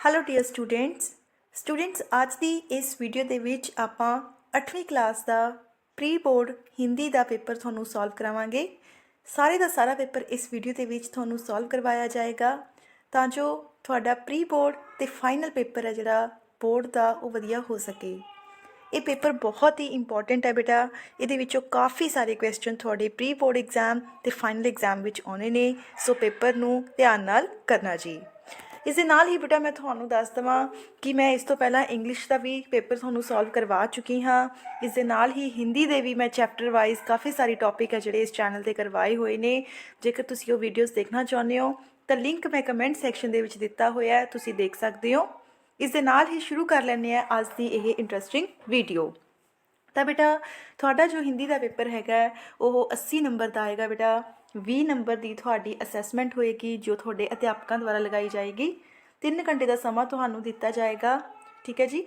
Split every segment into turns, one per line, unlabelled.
Hello dear students ਅੱਜ ਦੀ ਇਸ video ਦੇ ਵਿੱਚ ਆਪਾਂ 8ਵੀਂ ਕਲਾਸ ਦਾ ਪ੍ਰੀ ਬੋਰਡ ਹਿੰਦੀ ਦਾ ਪੇਪਰ ਤੁਹਾਨੂੰ ਸੋਲਵ ਕਰਾਵਾਂਗੇ। ਸਾਰੇ ਦਾ ਸਾਰਾ ਪੇਪਰ ਇਸ ਵੀਡੀਓ ਦੇ ਵਿੱਚ ਤੁਹਾਨੂੰ ਸੋਲਵ ਕਰਵਾਇਆ ਜਾਏਗਾ ਤਾਂ ਜੋ ਤੁਹਾਡਾ ਪ੍ਰੀ ਬੋਰਡ ਤੇ ਫਾਈਨਲ ਪੇਪਰ ਹੈ ਜਿਹੜਾ ਬੋਰਡ ਦਾ ਉਹ ਵਧੀਆ ਹੋ ਸਕੇ। ਇਹ ਪੇਪਰ ਬਹੁਤ ਹੀ ਇੰਪੋਰਟੈਂਟ ਹੈ ਬੇਟਾ। ਇਹਦੇ ਵਿੱਚੋਂ ਕਾਫੀ ਸਾਰੇ ਕੁਐਸਚਨ ਤੁਹਾਡੇ ਪ੍ਰੀ ਬੋਰਡ ਐਗਜ਼ਾਮ ਤੇ ਫਾਈਨਲ ਐਗਜ਼ਾਮ ਵਿੱਚ ਆਉਣੇ ਨੇ, ਸੋ ਪੇਪਰ ਨੂੰ ਧਿਆਨ ਨਾਲ ਕਰਨਾ ਜੀ। ਇਸ ਦੇ ਨਾਲ ਹੀ ਬੇਟਾ ਮੈਂ ਤੁਹਾਨੂੰ ਦੱਸ ਦੇਵਾਂ ਕਿ ਮੈਂ ਇਸ ਤੋਂ ਪਹਿਲਾਂ ਇੰਗਲਿਸ਼ ਦਾ ਵੀ ਪੇਪਰ ਤੁਹਾਨੂੰ ਸੋਲਵ ਕਰਵਾ ਚੁੱਕੀ ਹਾਂ। ਇਸ ਦੇ ਨਾਲ ਹੀ ਹਿੰਦੀ ਦੇ ਵੀ ਮੈਂ ਚੈਪਟਰ ਵਾਈਜ਼ ਕਾਫੀ ਸਾਰੀ ਟੌਪਿਕ ਹੈ ਜਿਹੜੇ ਇਸ ਚੈਨਲ 'ਤੇ ਕਰਵਾਏ ਹੋਏ ਨੇ। ਜੇਕਰ ਤੁਸੀਂ ਉਹ ਵੀਡੀਓਜ਼ ਦੇਖਣਾ ਚਾਹੁੰਦੇ ਹੋ ਤਾਂ ਲਿੰਕ ਮੈਂ ਕਮੈਂਟ ਸੈਕਸ਼ਨ ਦੇ ਵਿੱਚ ਦਿੱਤਾ ਹੋਇਆ ਹੈ, ਤੁਸੀਂ ਦੇਖ ਸਕਦੇ ਹੋ। ਇਸ ਦੇ ਨਾਲ ਹੀ ਸ਼ੁਰੂ ਕਰ ਲੈਂਦੇ ਹਾਂ ਅੱਜ ਦੀ ਇਹ ਇੰਟਰਸਟਿੰਗ ਵੀਡੀਓ। ਤਾਂ ਬੇਟਾ ਤੁਹਾਡਾ ਜੋ ਹਿੰਦੀ ਦਾ ਪੇਪਰ ਹੈਗਾ ਉਹ 80 ਨੰਬਰ ਦਾ ਆਏਗਾ ਬੇਟਾ। 20 ਨੰਬਰ ਦੀ ਤੁਹਾਡੀ ਅਸੈਸਮੈਂਟ ਹੋਏਗੀ ਜੋ ਤੁਹਾਡੇ ਅਧਿਆਪਕਾਂ ਦੁਆਰਾ ਲਗਾਈ ਜਾਏਗੀ। 3 ਘੰਟੇ ਦਾ ਸਮਾਂ ਤੁਹਾਨੂੰ ਦਿੱਤਾ ਜਾਏਗਾ, ਠੀਕ ਹੈ ਜੀ।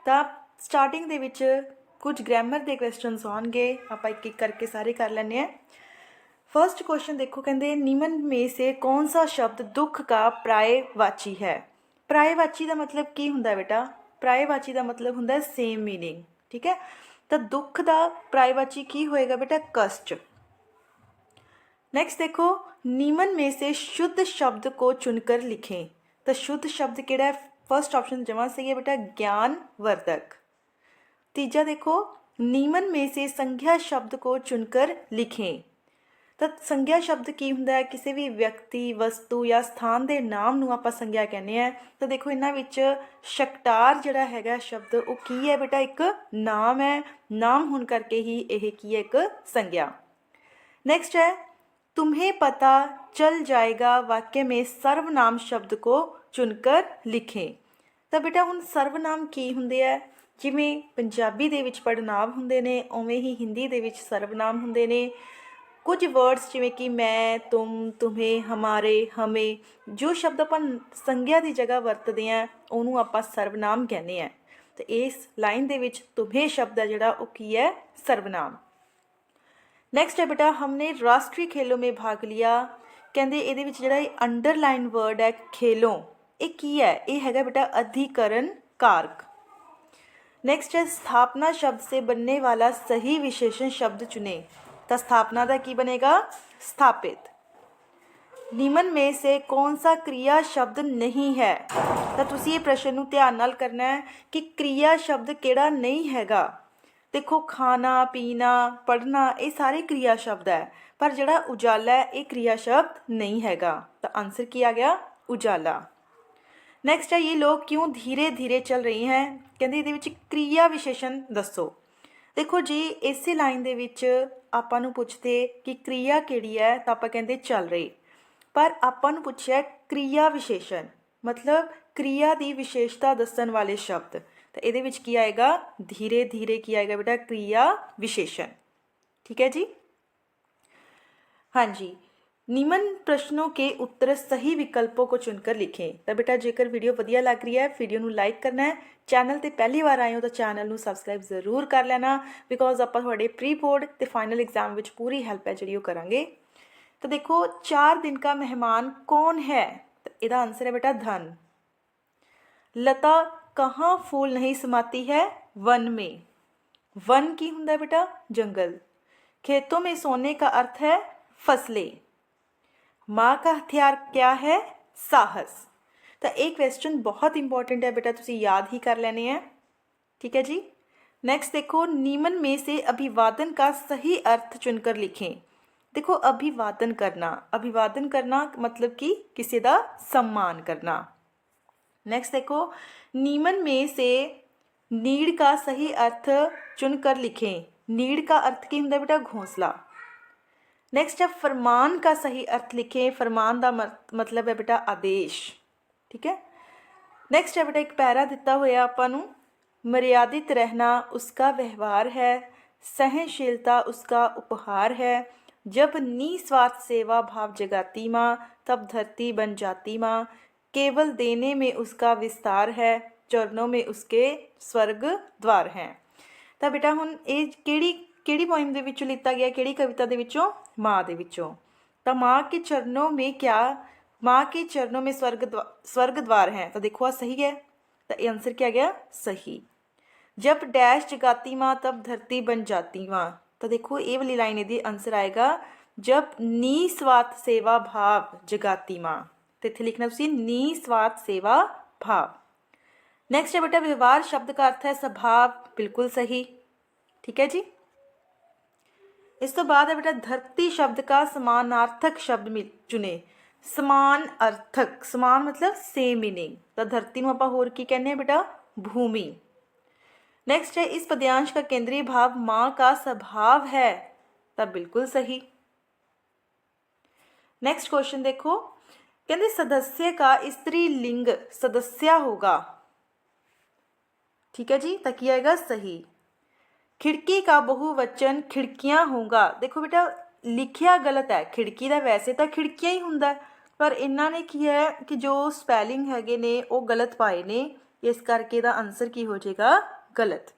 ਤਾਂ ਸਟਾਰਟਿੰਗ ਦੇ ਵਿੱਚ ਕੁਝ ਗ੍ਰਾਮਰ ਦੇ ਕੁਐਸਚਨਸ ਆਉਣਗੇ, ਆਪਾਂ ਇੱਕ ਇੱਕ ਕਰਕੇ ਸਾਰੇ ਕਰ ਲੈਂਦੇ ਹਾਂ। फर्स्ट क्वेश्चन देखो, कहते निम्न में से कौन सा शब्द दुख का पर्यायवाची है। पर्यायवाची का मतलब की हुंदा बेटा? पर्यायवाची का मतलब हुंदा सेम मीनिंग, ठीक है। तो दुख का पर्यायवाची की होएगा बेटा? कष्ट। नेक्स्ट देखो, निम्न में से शुद्ध शब्द को चुनकर लिखें। तो शुद्ध शब्द केड़ा है? फर्स्ट ऑप्शन जमा सही है बेटा, ज्ञानवर्धक। तीजा देखो, निम्न में से संज्ञा शब्द को चुनकर लिखें। ਤਾਂ ਸੰਗਿਆ ਸ਼ਬਦ ਕੀ ਹੁੰਦਾ ਹੈ? ਕਿਸੇ ਵੀ ਵਿਅਕਤੀ, ਵਸਤੂ ਜਾਂ ਸਥਾਨ ਦੇ ਨਾਮ ਨੂੰ ਆਪਾਂ ਸੰਗਿਆ ਕਹਿੰਦੇ ਆ। ਤਾਂ ਦੇਖੋ ਇਹਨਾਂ ਵਿੱਚ ਸ਼ਕਟਾਰ ਜਿਹੜਾ ਹੈਗਾ ਸ਼ਬਦ ਉਹ ਕੀ ਹੈ ਬੇਟਾ? ਇੱਕ ਨਾਮ ਹੈ। ਨਾਮ ਹੋਣ ਕਰਕੇ ਹੀ ਇਹ ਕੀ ਹੈ? ਇੱਕ ਸੰਗਿਆ। नेक्स्ट है, तुम्हें पता चल जाएगा वाक्य में सर्वनाम शब्द को चुनकर लिखें। ਤਾਂ ਬੇਟਾ ਹੁਣ ਸਰਵਨਾਮ ਕੀ ਹੁੰਦੇ ਆ? ਜਿਵੇਂ ਪੰਜਾਬੀ ਦੇ ਵਿੱਚ ਪੜਨਾਮ ਹੁੰਦੇ ਨੇ ਉਵੇਂ ਹੀ ਹਿੰਦੀ ਦੇ ਵਿੱਚ ਸਰਵਨਾਮ ਹੁੰਦੇ ਨੇ। ਕੁਝ ਵਰਡਸ ਜਿਵੇਂ ਕਿ ਮੈਂ, ਤੁਮ, ਤੁਮੇ, ਹਮਾਰੇ, ਹਮੇ, ਜੋ ਸ਼ਬਦ ਆਪਾਂ ਸੰਗਿਆ ਦੀ ਜਗ੍ਹਾ ਵਰਤਦੇ ਹਾਂ ਉਹਨੂੰ ਆਪਾਂ ਸਰਵਨਾਮ ਕਹਿੰਦੇ ਹਾਂ। ਤੇ ਇਸ ਲਾਈਨ ਦੇ ਵਿੱਚ ਤੁਮੇ ਸ਼ਬਦ ਹੈ ਜਿਹੜਾ ਉਹ ਕੀ ਹੈ? ਸਰਵਨਾਮ। ਨੈਕਸਟ ਹੈ ਬੇਟਾ, ਹਮਨੇ ਰਾਸ਼ਟਰੀ ਖੇਲੋਂ ਮੇਂ ਭਾਗ ਲਿਆ। ਕਹਿੰਦੇ ਇਹਦੇ ਵਿੱਚ ਜਿਹੜਾ ਇਹ ਅੰਡਰਲਾਈਨ ਵਰਡ ਹੈ ਖੇਲੋਂ, ਇਹ ਕੀ ਹੈ? ਇਹ ਹੈਗਾ ਬੇਟਾ ਅਧਿਕਰਨ ਕਾਰਕ। नेक्स्ट है, स्थापना शब्द से बनने वाला सही विशेषण शब्द चुने। तो स्थापना का की बनेगा? स्थापित। निम्न में से कौन सा क्रिया शब्द नहीं है? तो तुसी ये प्रश्न नूं ध्यान नाल करना है कि क्रिया शब्द केड़ा नहीं हैगा। देखो खाना, पीना, पढ़ना ये सारे क्रिया शब्द है, पर जिहड़ा उजाला है ये क्रिया शब्द नहीं हैगा। तो आंसर की आ गया? उजाला। नैक्सट है, ये लोग क्यों धीरे धीरे चल रही हैं। कहते ये क्रिया विशेषण दसो। देखो जी इस लाइन दे विच आपां नूं पुछदे कि क्रिया किहड़ी है तो आपां कहंदे चल रही, पर आपां नूं पुछिआ क्रिया विशेषण मतलब क्रिया की विशेषता दस्सण वाले शब्द। तो ये विच की आएगा? धीरे धीरे की आएगा बेटा? क्रिया विशेषण, ठीक है जी। हाँ जी, निम्न प्रश्नों के उत्तर सही विकल्पों को चुनकर लिखें। तो बेटा जेकर वीडियो वधिया लग रही है वीडियो नूं लाइक करना है। चैनल ते पहली बार आए हो तो चैनल नूं सबसक्राइब जरूर कर लेना, बिकॉज आपां तुहाडे प्री बोर्ड ते फाइनल एग्जाम विच पूरी हेल्प है जिहड़ी ओह करांगे। तो देखो 4 दिन का मेहमान कौन है? तो इहदा आंसर है बेटा धन। लता कहाँ फूल नहीं समाती है? वन में। वन की हुंदा बेटा? जंगल। खेतों में सोने का अर्थ है फसलें। माँ का हथियार क्या है? साहस। तो एक क्वेश्चन बहुत इंपॉर्टेंट है बेटा, तुसी याद ही कर लेने हैं, ठीक है जी। नेक्स्ट देखो, निम्न में से अभिवादन का सही अर्थ चुनकर लिखें। देखो अभिवादन करना मतलब कि किसी का सम्मान करना। नेक्स्ट देखो, निम्न में से नीड़ का सही अर्थ चुनकर लिखें। नीड़ का अर्थ की हुंदा बेटा? घोंसला। नेक्स्ट है, फरमान का सही अर्थ लिखें। फरमान का मतलब है बेटा आदेश, ठीक है। नेक्स्ट है बेटा एक पैरा दिता हुआ आपां नूं, मर्यादित रहना उसका व्यवहार है, सहनशीलता उसका उपहार है, जब निस्वार्थ सेवा भाव जगाती माँ तब धरती बन जाती माँ, केवल देने में उसका विस्तार है, चरणों में उसके स्वर्ग द्वार हैं। तो बेटा हुण ये किहड़ी पोइम दे विचों लिता गया? किहड़ी कविता दे विचों? माँ दे विचों। तो माँ के चरणों में क्या माँ के चरणों में स्वर्ग द्वार है, तो देखो आ सही है, तो ये आंसर क्या गया सही। जब डैश जगाती माँ तब धरती बन जाती माँ, तो देखो ये वाली लाइन यदि आंसर आएगा जब निस्वार्थ सेवा भाव जगाती माँ, तो इत्थे लिखना तुसीं निस्वार्थ सेवा भाव। नेक्स्ट है बेटा व्यवहार शब्द का अर्थ है स्वभाव, बिल्कुल सही, ठीक है जी। इस तो बाद है बेटा धरती शब्द का समानार्थक शब्द चुने। समान अर्थक, समान मतलब सेम मीनिंग, तो धरती नूं आपां होर की कहने बेटा भूमि। नेक्स्ट है इस पद्यांश का केंद्रीय भाव माँ का स्वभाव है, तो बिल्कुल सही। नेक्स्ट क्वेश्चन देखो, कहते सदस्य का स्त्रीलिंग सदस्या होगा, ठीक है जी, तो क्या आएगा सही। खिड़की का बहुवचन खिड़कियां होगा, देखो बेटा लिखिया गलत है, खिड़की का वैसे तो खिड़कियां ही हुंदा है, पर इन्होंने की है कि जो स्पैलिंग हैगे ने वो गलत पाए ने, इस करके दा आंसर की हो जाएगा गलत।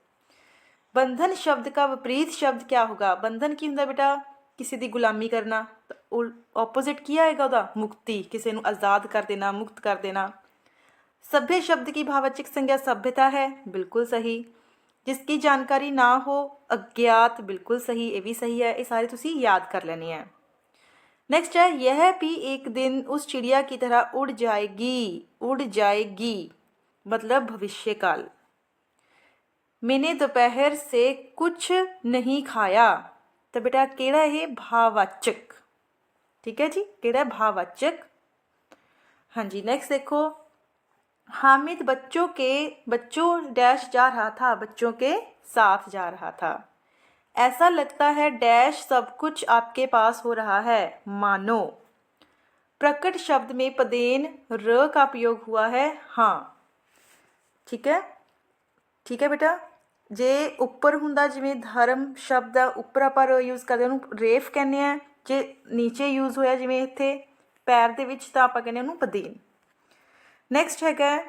बंधन शब्द का विपरीत शब्द क्या होगा, बंधन की हुंदा बेटा किसी की गुलामी करना, तो ऑपोजिट क्या आएगा उदा मुक्ति, किसी को आज़ाद कर देना, मुक्त कर देना। सभ्य शब्द की भाववाचक संज्ञा सभ्यता है, बिल्कुल सही। जिसकी जानकारी ना हो अज्ञात, बिल्कुल सही, ये भी सही है, ये सारे तुसी याद कर लेने हैं। नेक्स्ट है यह भी एक दिन उस चिड़िया की तरह उड़ जाएगी, उड़ जाएगी मतलब भविष्य काल। मैंने दोपहर से कुछ नहीं खाया, तो बेटा केड़ा है भाववाचक, ठीक है जी, केड़ा भाववाचक। हाँ जी। नेक्स्ट देखो हामिद बच्चों डैश जा रहा था, बच्चों के साथ जा रहा था। ऐसा लगता है डैश सब कुछ आपके पास हो रहा है, मानो। प्रकट शब्द में पदेन र का प्रयोग हुआ है, हाँ, ठीक है, ठीक है बेटा। जे उपर हुंदा जिवें धर्म शब्द उपर आपां यूज़ करदे उहनूं रेफ कहने आ, जे नीचे यूज़ होया जिवें इत्थे पैर दे विच तां आपां कहने उहनूं पदेन। नेक्स्ट हैगा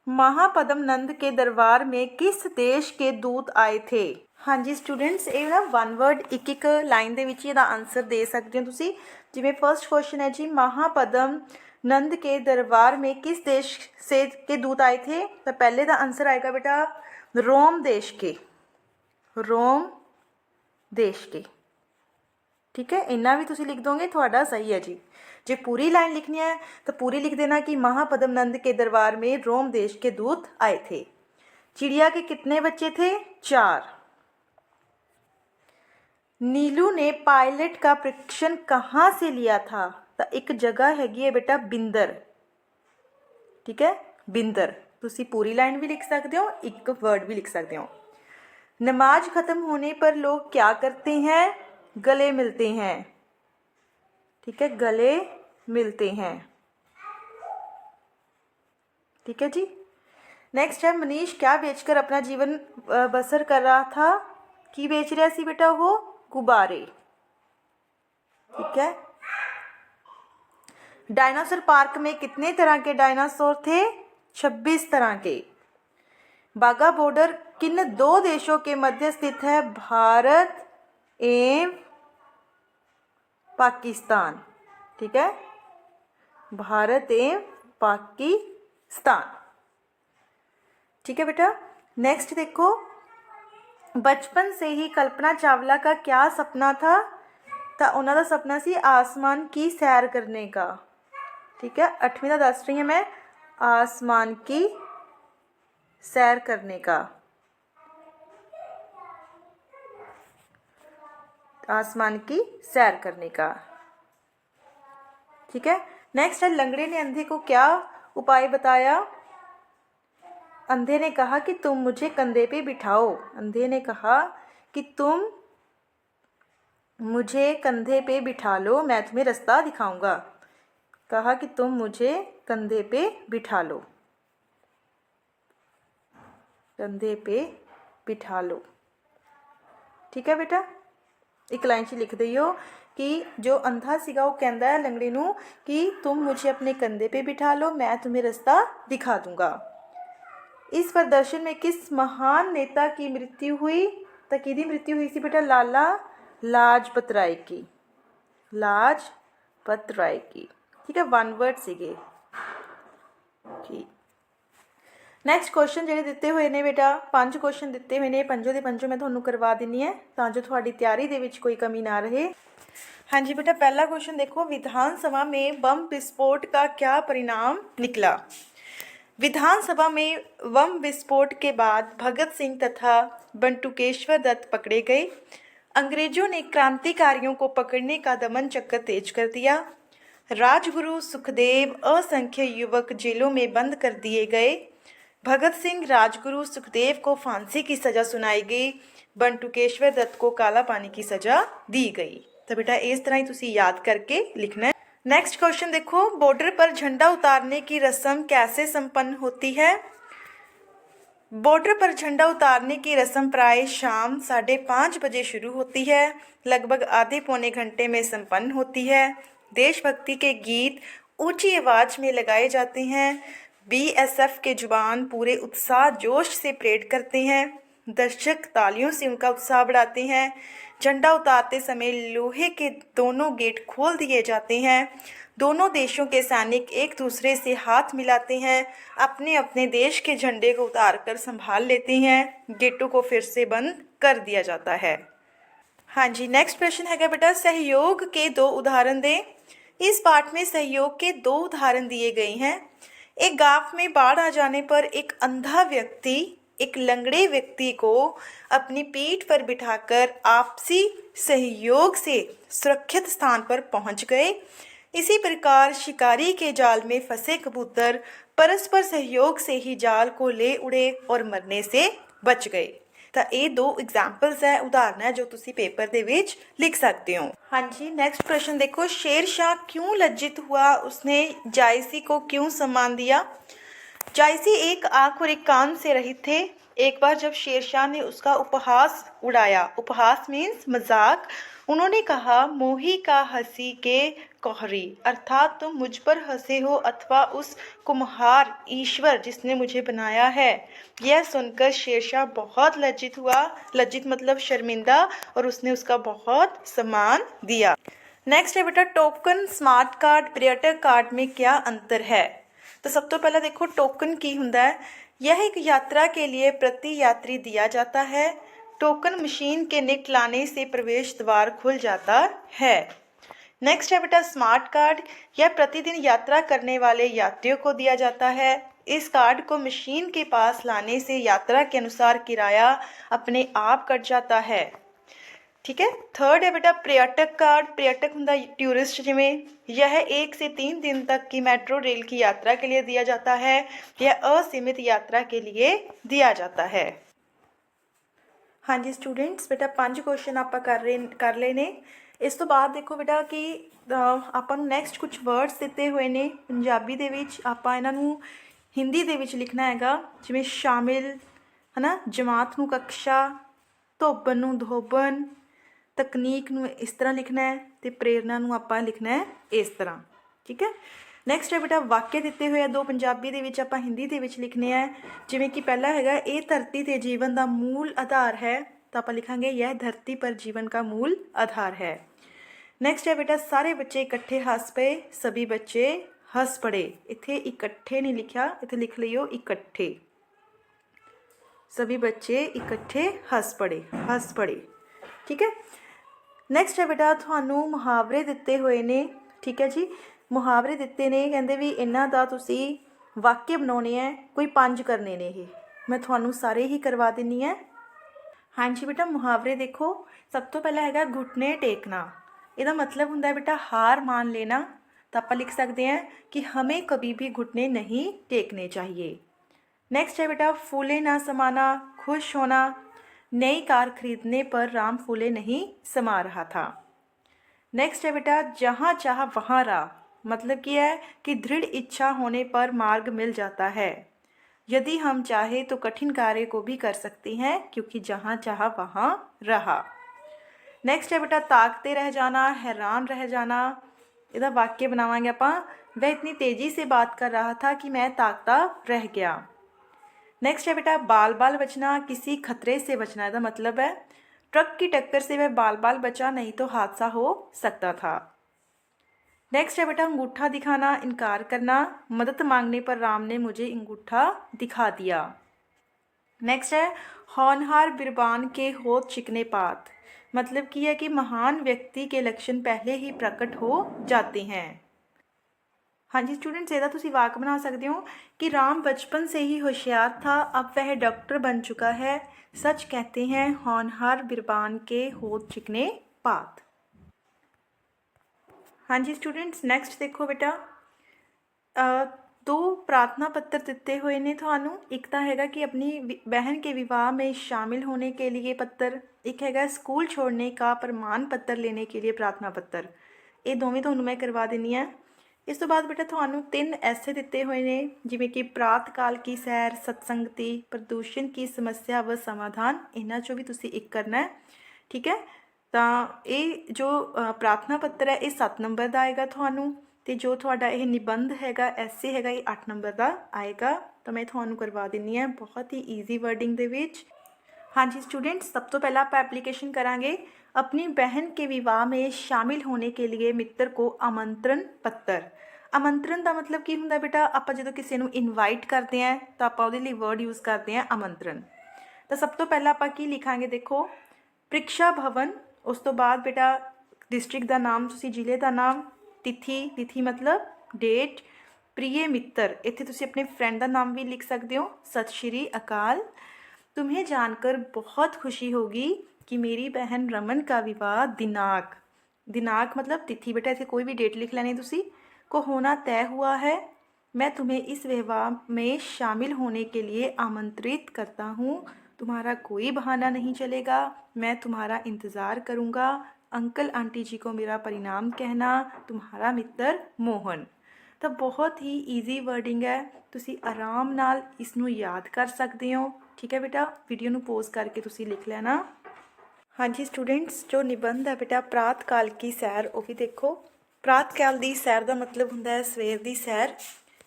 महापद्म नंद के दरबार में किस देश के दूत आए थे। हाँ जी स्टूडेंट्स, ये ना वन वर्ड एक एक लाइन दे विच इहदा आंसर दे सकते हो तुसी। जिवें फर्स्ट क्वेश्चन है जी महापद्म नंद के दरबार में किस देश से के दूत आए थे, तो पहले का आंसर आएगा बेटा रोम देश के, रोम देश के, ठीक है। इन्ना भी तुसी लिख दोगे थोड़ा सही है जी। जे पूरी लाइन लिखनी है तो पूरी लिख देना कि महापद्म नंद के दरबार में रोम देश के दूत आए थे। चिड़िया के कितने बच्चे थे, 4। नीलू ने पायलट का प्रशिक्षण कहाँ से लिया था, तो एक जगह हैगी है बेटा बिंदर, ठीक है, बिंदर। तुसी पूरी लाइन भी लिख सकते हो, एक वर्ड भी लिख सकते हो। नमाज खत्म होने पर लोग क्या करते हैं, गले मिलते हैं, ठीक है, गले मिलते हैं, ठीक है जी। नेक्स्ट है मनीष क्या बेचकर अपना जीवन बसर कर रहा था, की बेच रहा सी बेटा वो गुब्बारे, ठीक है। डायनासोर पार्क में कितने तरह के डायनासोर थे, 26 तरह के। बाघा बॉर्डर किन 2 देशों के मध्य स्थित है, भारत एवं पाकिस्तान, ठीक है, भारत एवं पाकिस्तान, ठीक है बेटा। नेक्स्ट देखो बचपन से ही कल्पना चावला का क्या सपना था, तो उन्हों का सपना सी आसमान की सैर करने का, ठीक है। 8वीं का दस रही हूँ मैं, आसमान की सैर करने का, आसमान की सैर करने का, ठीक है। नेक्स्ट है लंगड़े ने अंधे को क्या उपाय बताया, अंधे ने कहा कि तुम मुझे कंधे पे बिठाओ, अंधे ने कहा कि तुम मुझे कंधे पे बिठा लो, मैं तुम्हें रास्ता दिखाऊंगा, कहा कि तुम मुझे कंधे पे बिठा लो, कंधे पे बिठा लो, ठीक है बेटा। एक लाइन च लिख दियो कि जो अंधा सीगा वो कहता है लंगड़े नू कि तुम मुझे अपने कंधे पे बिठा लो, मैं तुम्हें रास्ता दिखा दूंगा। इस प्रदर्शन में किस महान नेता की मृत्यु हुई, तो किहदी मृत्यु हुई सी बेटा, लाला लाजपत राय की, लाजपत राय की, ठीक है, वन वर्ड सीगे। ठीक, नैक्सट क्वेश्चन ਜਿਹੜੇ ਦਿੱਤੇ ਹੋਏ ਨੇ बेटा, 5 क्वेश्चन ਦਿੱਤੇ ਹੋਏ ਨੇ, ਪੰਜੋਂ ਦੇ ਪੰਜੋਂ मैं ਤੁਹਾਨੂੰ करवा ਦਿੰਦੀ है ਤਾਂ जो ਤੁਹਾਡੀ तैयारी ਦੇ ਵਿੱਚ कोई कमी ना रहे। हाँ जी बेटा, पहला क्वेश्चन देखो, विधानसभा में बम विस्फोट का क्या परिणाम निकला। विधानसभा में बम विस्फोट के बाद भगत सिंह तथा बंटुकेश्वर दत्त पकड़े गए। अंग्रेजों ने क्रांतिकारियों को पकड़ने का दमन चक्कर तेज कर दिया। राजगुरु सुखदेव असंख्य युवक जेलों में बंद कर दिए गए। भगत सिंह, राजगुरु सुखदेव को फांसी की सज़ा सुनाई गई। बंटुकेश्वर दत्त को काला पानी की सज़ा दी गई। तो बेटा इस तरह ही तुसी याद करके लिखना है। नेक्स्ट क्वेश्चन देखो, बॉर्डर पर झंडा उतारने की रस्म कैसे संपन्न होती है। बॉर्डर पर झंडा उतारने की रस्म प्राय शाम 5:30 बजे शुरू होती है, लगभग आधे पौने घंटे में संपन्न होती है। देशभक्ति के गीत ऊंची आवाज़ में लगाए जाते हैं। बीएसएफ के जवान पूरे उत्साह जोश से परेड करते हैं। दर्शक तालियों से उनका उत्साह बढ़ाते हैं। झंडा उतारते समय लोहे के दोनों गेट खोल दिए जाते हैं। दोनों देशों के सैनिक एक दूसरे से हाथ मिलाते हैं, अपने अपने देश के झंडे को उतार कर संभाल लेते हैं। गेटों को फिर से बंद कर दिया जाता है। हाँ जी, नेक्स्ट प्रश्न है बेटा, सहयोग के 2 उदाहरण दें। इस पाठ में सहयोग के 2 उदाहरण दिए गए हैं। एक गांव में बाढ़ आ जाने पर एक अंधा व्यक्ति एक लंगड़े व्यक्ति को अपनी पीठ पर बिठाकर आपसी सहयोग से सुरक्षित स्थान पर पहुंच गए। इसी प्रकार शिकारी के जाल में फंसे कबूतर परस्पर सहयोग से ही जाल को ले उड़े और मरने से बच गए। तो ये 2 एग्जाम्पल्स है, उदाहरण है जो तुसी पेपर दे विच लिख सकते हो। हाँ जी, नेक्स्ट प्रश्न देखो, शेरशाह क्यों लज्जित हुआ, उसने जायसी को क्यों सम्मान दिया। जायसी एक आँख और एक कान से रहित थे। एक बार जब शेरशाह ने उसका उपहास उड़ाया, उपहास मीन्स मजाक, उन्होंने कहा, मोही का हंसी के कोहरी, अर्थात तुम मुझ पर हंसे हो अथवा उस कुम्हार ईश्वर जिसने मुझे बनाया है। यह सुनकर शेरशाह बहुत लज्जित हुआ, लज्जित मतलब शर्मिंदा, और उसने उसका बहुत सम्मान दिया। नेक्स्ट है बेटा, टोकन, स्मार्ट कार्ड, पर्यटक कार्ड में क्या अंतर है। तो सब तो पहला देखो, टोकन की हुंदा है, यह एक यात्रा के लिए प्रति यात्री दिया जाता है। टोकन मशीन के निकलाने से प्रवेश द्वार खुल जाता है। नेक्स्ट है बेटा, स्मार्ट कार्ड, यह प्रतिदिन यात्रा करने वाले यात्रियों को दिया जाता है। इस कार्ड को मशीन के पास लाने से यात्रा के अनुसार किराया अपने आप कट जाता है। ठीक है। थर्ड है बेटा, पर्यटक कार्ड, पर्यटक हुंदा टूरिस्ट जिमें, यह 1 से 3 दिन तक की मेट्रो रेल की यात्रा के लिए दिया जाता है। यह असीमित यात्रा के लिए दिया जाता है। हाँ जी स्टूडेंट्स, बेटा 5 क्वेश्चन आप कर रहे ने। इस तो बाद देखो बेटा कि ਆਪਾਂ ਨੂੰ ਨੈਕਸਟ ਕੁਝ ਵਰਡਸ ਦਿੱਤੇ ਹੋਏ ਨੇ ਪੰਜਾਬੀ ਦੇ ਵਿੱਚ, ਆਪਾਂ ਇਹਨਾਂ ਨੂੰ ਹਿੰਦੀ ਦੇ ਵਿੱਚ ਲਿਖਣਾ ਹੈਗਾ, ਜਿਵੇਂ ਸ਼ਾਮਿਲ ਹੈ ਨਾ, ਜਮਾਤ ਨੂੰ ਕਕਸ਼ਾ, ਧੋਬਨ ਨੂੰ ਧੋਬਨ, ਤਕਨੀਕ ਨੂੰ ਇਸ ਤਰ੍ਹਾਂ ਲਿਖਣਾ ਹੈ ਤੇ ਪ੍ਰੇਰਨਾ ਨੂੰ ਆਪਾਂ ਲਿਖਣਾ ਹੈ ਇਸ ਤਰ੍ਹਾਂ। ਠੀਕ ਹੈ। ਨੈਕਸਟ ਹੈ ਬੇਟਾ ਵਾਕਿਆ ਦਿੱਤੇ ਹੋਏ ਆ 2 ਪੰਜਾਬੀ ਦੇ ਵਿੱਚ, ਆਪਾਂ ਹਿੰਦੀ ਦੇ ਵਿੱਚ ਲਿਖਣੇ ਆ। ਜਿਵੇਂ ਕਿ ਪਹਿਲਾ ਹੈਗਾ, ਇਹ ਧਰਤੀ ਤੇ ਜੀਵਨ ਦਾ ਮੂਲ ਆਧਾਰ ਹੈ, ਤਾਂ ਆਪਾਂ ਲਿਖਾਂਗੇ यह धरती पर जीवन का मूल आधार है। नेक्स्ट है बेटा, सारे बच्चे इकट्ठे हंस पे, सभी बच्चे हंस पड़े। इत्थे इकट्ठे नहीं लिखा, इत्थे लिख लियो इकट्ठे, सभी बच्चे इकट्ठे हंस पड़े। ठीक है। नैक्सट है बेटा, थानू मुहावरे दिते हुए ने। ठीक है जी, मुहावरे दिते ने, कहते भी इन्हां दा तुसी वाक्य बनाने हैं, कोई 5 करने ने। ये मैं थानू सारे ही करवा देनी है। हाँ जी बेटा, मुहावरे देखो, सब तो पहला हैगा घुटने टेकना। ਇਹਦਾ मतलब ਹੁੰਦਾ है बेटा हार मान लेना, तो आप लिख सकते हैं कि हमें कभी भी घुटने नहीं टेकने चाहिए। नेक्स्ट है बेटा, फूले ना समाना, खुश होना। नई कार खरीदने पर राम फूले नहीं समा रहा था। नेक्स्ट है बेटा, जहाँ चाह वहाँ राह, मतलब क्या है कि दृढ़ इच्छा होने पर मार्ग मिल जाता है। यदि हम चाहे तो कठिन कार्य को भी कर सकते हैं, क्योंकि जहाँ चाह वहाँ रहा। नेक्स्ट है बेटा, ताकते रह जाना, हैरान रह जाना। इसका वाक्य बनावांगे आप, वह इतनी तेज़ी से बात कर रहा था कि मैं ताकता रह गया। नेक्स्ट है बेटा, बाल बाल बचना, किसी खतरे से बचना। इसका मतलब है ट्रक की टक्कर से वह बाल बाल बचा, नहीं तो हादसा हो सकता था। नेक्स्ट है बेटा अंगूठा दिखाना, इनकार करना। मदद मांगने पर राम ने मुझे अंगूठा दिखा दिया। नेक्स्ट है होनहार बिरबान के होत चिकने पात, मतलब कि है कि महान व्यक्ति के लक्षण पहले ही प्रकट हो जाते हैं। हाँ जी स्टूडेंट्स, ਇਹਦਾ ਤੁਸੀਂ वाक बना सकते हो कि राम बचपन से ही होशियार था, अब वह डॉक्टर बन चुका है। सच कहते हैं होनहार बिरबान के होत चिकने पात। हाँ जी स्टूडेंट्स, नेक्स्ट देखो बेटा, दो प्रार्थना पत्र दिते हुए ने थानू। एक तो हैगा कि अपनी बहन के विवाह में शामिल होने के लिए पत्र, एक हैगा स्कूल छोड़ने का प्रमाण पत्र लेने के लिए प्रार्थना पत्र। ये दोवें थानू मैं करवा देनी है। इस तो बाद बेटा थानू 3 ऐसे दिते हुए ने, जिमें कि प्रातकाल की सैर, सत्संगति, प्रदूषण की समस्या व समाधान। इन्हां चों भी तुसी एक करना है, ठीक है। तो ये जो प्रार्थना पत्र है ये 7 नंबर का आएगा थानू, तो जो थोड़ा यह निबंध हैगा, ऐसे हैगा, ये 8 नंबर का आएगा। तो मैं थानू करवा देनी है बहुत ही ईजी वर्डिंग दे विच। हाँ जी स्टूडेंट्स, सब तो पहला आप एप्लीकेशन करांगे अपनी बहन के विवाह में शामिल होने के लिए मित्र को आमंत्रण पत्र। आमंत्रण का मतलब की हुंदा बेटा, आप जो किसी को इनवाइट करते हैं तो आप ਉਹਦੇ ਲਈ वर्ड यूज़ करते हैं आमंत्रण। तो सब तो पहला आप की लिखांगे, देखो प्रीक्षा भवन, उस तो बाद बेटा डिस्ट्रिक्ट का नाम, तुसी जिले का नाम, तिथि, तिथि मतलब डेट, प्रिय मित्र, इत्थे तुसी अपने फ्रेंड का नाम भी लिख सकते हो, सत श्री अकाल। तुम्हें जानकर बहुत खुशी होगी कि मेरी बहन रमन का विवाह दिनांक, दिनांक मतलब तिथि बेटा, इसे कोई भी डेट लिख लेनी तुसी, को होना तय हुआ है। मैं तुम्हें इस विवाह में शामिल होने के लिए आमंत्रित करता हूँ। तुम्हारा कोई बहाना नहीं चलेगा, मैं तुम्हारा इंतज़ार करूँगा। अंकल आंटी जी को मेरा परिणाम कहना, तुम्हारा मित्र मोहन। तो बहुत ही ईजी वर्डिंग है, तुसी आराम नाल इसनू याद कर सकते हो, ठीक है बेटा। वीडियो नू पॉज करके तुसी लिख लेना। हाँ जी स्टूडेंट्स, जो निबंध है बेटा प्रातकाल की सैर, वो भी देखो। प्रातकाल की सैर का मतलब होंदा है सवेर की सैर।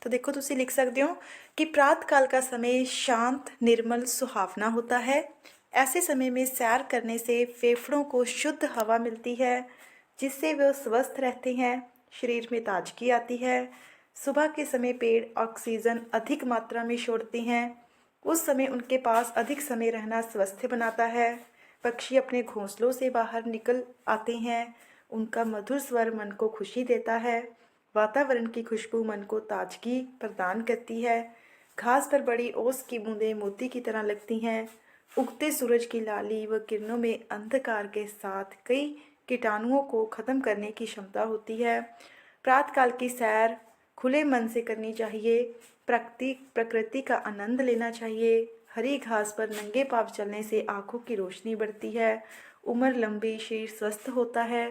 तो देखो तुसी लिख सकते हो कि प्रातकाल का समय शांत, निर्मल, सुहावना होता है। ऐसे समय में सैर करने से फेफड़ों को शुद्ध हवा मिलती है, जिससे वे स्वस्थ रहते हैं, शरीर में ताजगी आती है। सुबह के समय पेड़ ऑक्सीजन अधिक मात्रा में छोड़ते हैं, उस समय उनके पास अधिक समय रहना स्वस्थ बनाता है। पक्षी अपने घोंसलों से बाहर निकल आते हैं, उनका मधुर स्वर मन को खुशी देता है। वातावरण की खुशबू मन को ताजगी प्रदान करती है। घास पर बड़ी ओस की बूंदें मोती की तरह लगती हैं। उगते सूरज की लाली व किरणों में अंधकार के साथ कई कीटाणुओं को खत्म करने की क्षमता होती है। प्रातःकाल की सैर खुले मन से करनी चाहिए। प्रकृति का आनंद लेना चाहिए। हरी घास पर नंगे पांव चलने से आँखों की रोशनी बढ़ती है, उम्र लंबी, शरीर स्वस्थ होता है।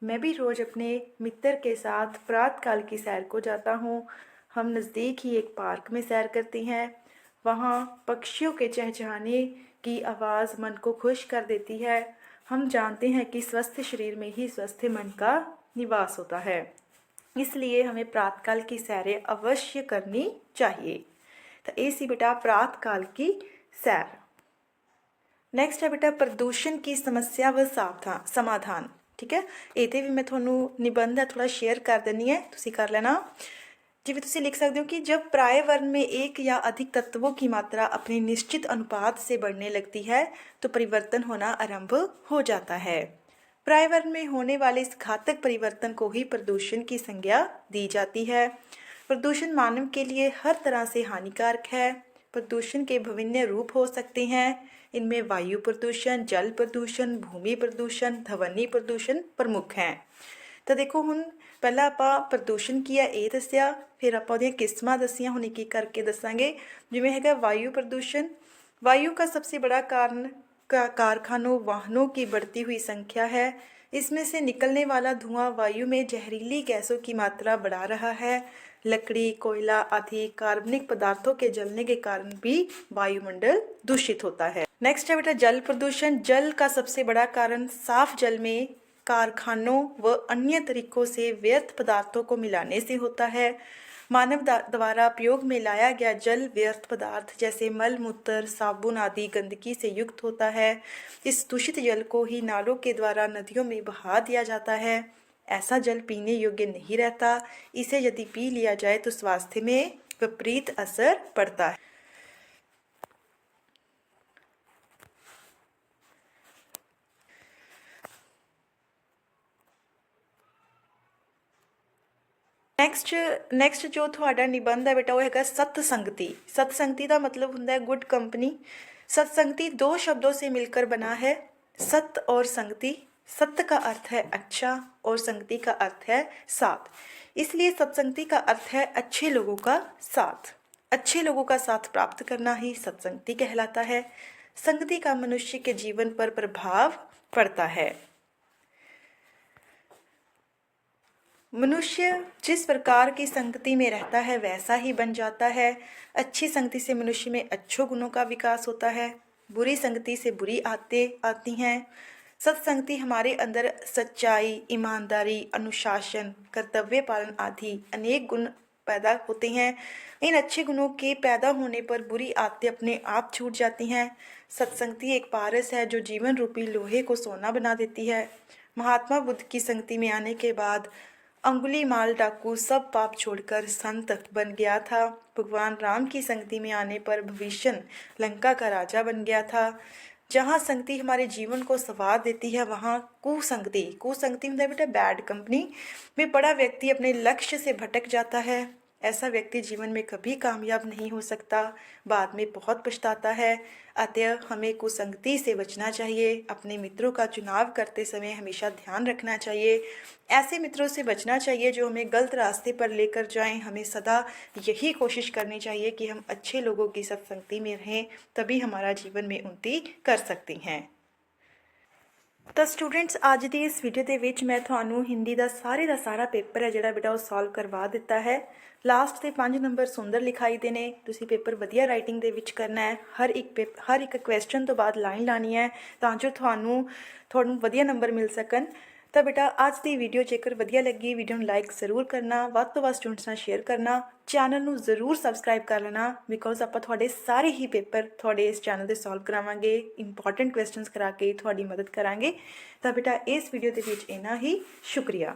मैं भी रोज़ अपने मित्र के साथ प्रातःकाल की सैर को जाता हूँ। हम नज़दीक ही एक पार्क में सैर करते हैं। वहाँ पक्षियों के चहचहाने की आवाज़ मन को खुश कर देती है। हम जानते हैं कि स्वस्थ शरीर में ही स्वस्थ मन का निवास होता है, इसलिए हमें प्रातःकाल की सैरें अवश्य करनी चाहिए। तो ये सी बेटा प्रातःकाल की सैर। नैक्सट है बेटा प्रदूषण की समस्या व समाधान, ठीक है। ये भी मैं थोनू निबंध है थोड़ा शेयर कर देनी है, तुसी कर लेना। जिवें तुसी लिख सकते हो कि जब पर्यावरण में एक या अधिक तत्वों की मात्रा अपने निश्चित अनुपात से बढ़ने लगती है तो परिवर्तन होना आरंभ हो जाता है। पर्यावरण में होने वाले इस घातक परिवर्तन को ही प्रदूषण की संज्ञा दी जाती है। प्रदूषण मानव के लिए हर तरह से हानिकारक है। प्रदूषण के विभिन्न रूप हो सकते हैं। इनमें वायु प्रदूषण, जल प्रदूषण, भूमि प्रदूषण, ध्वनि प्रदूषण प्रमुख हैं। तो देखो हुण पहला आपां प्रदूषण की है ये दस्सिया, फिर आपां उहदियां किस्मां दस्सियां, हुण एक एक करके दसांगे। जिवें हैगा वायु प्रदूषण। वायु का सबसे बड़ा कारण कारखानों, वाहनों की बढ़ती हुई संख्या है। इसमें से निकलने वाला धुआं वायु में जहरीली गैसों की मात्रा बढ़ा रहा है। लकड़ी, कोयला आदि कार्बनिक पदार्थों के जलने के कारण भी वायुमंडल दूषित होता है। नेक्स्ट है बेटा जल प्रदूषण। जल का सबसे बड़ा कारण साफ जल में कारखानों व अन्य तरीकों से व्यर्थ पदार्थों को मिलाने से होता है। मानव द्वारा उपयोग में लाया गया जल व्यर्थ पदार्थ जैसे मल मूत्र, साबुन आदि गंदगी से युक्त होता है। इस दूषित जल को ही नालों के द्वारा नदियों में बहा दिया जाता है। ऐसा जल पीने योग्य नहीं रहता, इसे यदि पी लिया जाए तो स्वास्थ्य में विपरीत असर पड़ता है। ਨੈਕਸਟ ਜੋ ਤੁਹਾਡਾ ਨਿਬੰਧ ਹੈ ਬੇਟਾ ਉਹ ਹੈਗਾ सतसंगति। सतसंगति का मतलब ਹੁੰਦਾ है गुड कंपनी। सतसंगति दो शब्दों से मिलकर बना है, सत और संगति। सत्य का अर्थ है अच्छा और संगति का अर्थ है साथ, इसलिए सत्संगति का अर्थ है अच्छे लोगों का साथ। अच्छे लोगों का साथ प्राप्त करना ही सत्संगति कहलाता है। संगति का मनुष्य के जीवन पर प्रभाव पड़ता है। मनुष्य जिस प्रकार की संगति में रहता है वैसा ही बन जाता है। अच्छी संगति से मनुष्य में अच्छे गुणों का विकास होता है, बुरी संगति से बुरी आदतें आती हैं। सत्संगति हमारे अंदर सच्चाई, ईमानदारी, अनुशासन, कर्तव्य पालन आदि अनेक गुण पैदा होते हैं। इन अच्छे गुणों के पैदा होने पर बुरी आदतें अपने आप छूट जाती हैं। सत्संगति एक पारस है जो जीवन रूपी लोहे को सोना बना देती है। महात्मा बुद्ध की संगति में आने के बाद अंगुलीमाल डाकू सब पाप छोड़कर संत बन गया था। भगवान राम की संगति में आने पर विभीषण लंका का राजा बन गया था। जहाँ संगति हमारे जीवन को स्वाद देती है वहाँ कुसंगति मतलब बेटा बैड कंपनी में बड़ा व्यक्ति अपने लक्ष्य से भटक जाता है। ऐसा व्यक्ति जीवन में कभी कामयाब नहीं हो सकता, बाद में बहुत पछताता है। अतः हमें कुसंगति से बचना चाहिए। अपने मित्रों का चुनाव करते समय हमेशा ध्यान रखना चाहिए। ऐसे मित्रों से बचना चाहिए जो हमें गलत रास्ते पर लेकर जाएं। हमें सदा यही कोशिश करनी चाहिए कि हम अच्छे लोगों की सत्संगति में रहें, तभी हमारा जीवन में उन्नति कर सकती हैं। तो स्टूडेंट्स ਅੱਜ ਦੀ ਇਸ ਵੀਡੀਓ ਦੇ ਵਿੱਚ ਮੈਂ ਤੁਹਾਨੂੰ ਹਿੰਦੀ ਦਾ ਸਾਰਾ ਪੇਪਰ ਹੈ ਜਿਹੜਾ ਬੇਟਾ ਉਹ ਸੋਲਵ ਕਰਵਾ ਦਿੱਤਾ ਹੈ। ਲਾਸਟ ਦੇ 5 ਨੰਬਰ ਸੁੰਦਰ ਲਿਖਾਈ ਦੇ ਨੇ। ਤੁਸੀਂ ਪੇਪਰ ਵਧੀਆ ਰਾਈਟਿੰਗ ਦੇ ਵਿੱਚ ਕਰਨਾ ਹੈ। ਹਰ ਇੱਕ ਕੁਐਸਚਨ ਤੋਂ ਬਾਅਦ ਲਾਈਨ ਲਾਣੀ ਹੈ ਤਾਂ ਜੋ ਤੁਹਾਨੂੰ ਵਧੀਆ ਨੰਬਰ ਮਿਲ ਸਕਣ। ਤਾਂ ਬੇਟਾ ਅੱਜ ਦੀ ਵੀਡੀਓ ਜੇਕਰ ਵਧੀਆ ਲੱਗੀ ਵੀਡੀਓ ਨੂੰ ਲਾਈਕ ਜ਼ਰੂਰ ਕਰਨਾ, ਵੱਧ ਤੋਂ ਵੱਧ ਸਟੂਡੈਂਟਸ ਨਾਲ ਸ਼ੇਅਰ ਕਰਨਾ, ਚੈਨਲ ਨੂੰ ਜ਼ਰੂਰ ਸਬਸਕ੍ਰਾਈਬ ਕਰ ਲੈਣਾ ਬਿਕੋਜ਼ ਆਪਾਂ ਤੁਹਾਡੇ ਸਾਰੇ ਹੀ ਪੇਪਰ ਤੁਹਾਡੇ ਇਸ ਚੈਨਲ 'ਤੇ ਸੋਲਵ ਕਰਾਵਾਂਗੇ। ਇੰਪੋਰਟੈਂਟ ਕੁਐਸਚਨਸ ਕਰਾ ਕੇ ਤੁਹਾਡੀ ਮਦਦ ਕਰਾਂਗੇ। ਤਾਂ ਬੇਟਾ ਇਸ ਵੀਡੀਓ ਦੇ ਵਿੱਚ ਇੰਨਾ ਹੀ। ਸ਼ੁਕਰੀਆ।